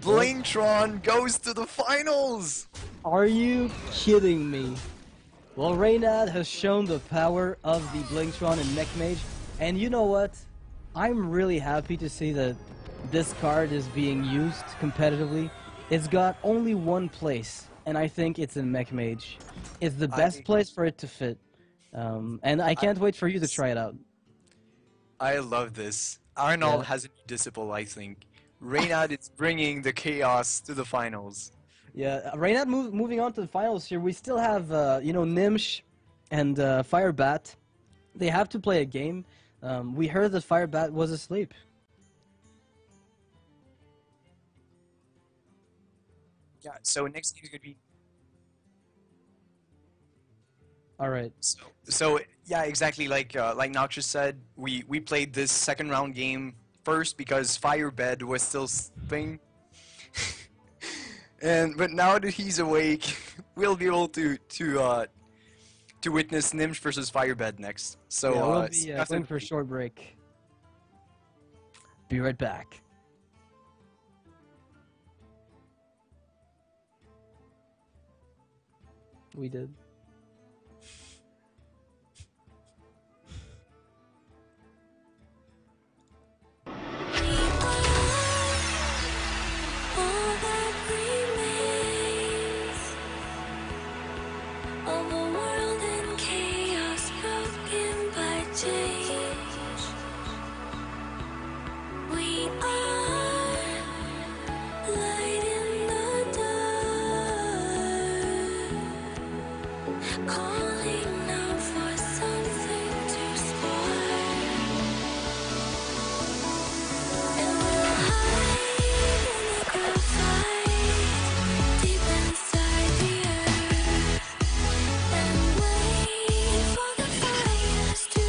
Blingtron goes to the finals! Are you kidding me? Well, Reynad has shown the power of the Blingtron and Mech Mage, and you know what? I'm really happy to see that this card is being used competitively. It's got only one place, and I think it's in Mech Mage. It's the best place for it to fit. And I can't wait for you to try it out. I love this. Arnold Yeah. has a new disciple, I think. Reynad is bringing the chaos to the finals. Yeah, Reynad moving on to the finals here. We still have, you know, Nimsh and Firebat. They have to play a game. We heard that Firebat was asleep. Yeah, so next game is gonna be All right. so yeah, exactly like Noxious said, we played this second round game first because Firebed was still sleeping. But now that he's awake, we'll be able to witness Nimsh versus Firebed next. So Yeah, we'll stay be tuned. going for a short break. Be right back. We did. All that remains of a world in chaos, broken by change. We are light in the dark, calling out for something to spark. And we'll hide in the graphite, deep inside the earth, and wait for the fires to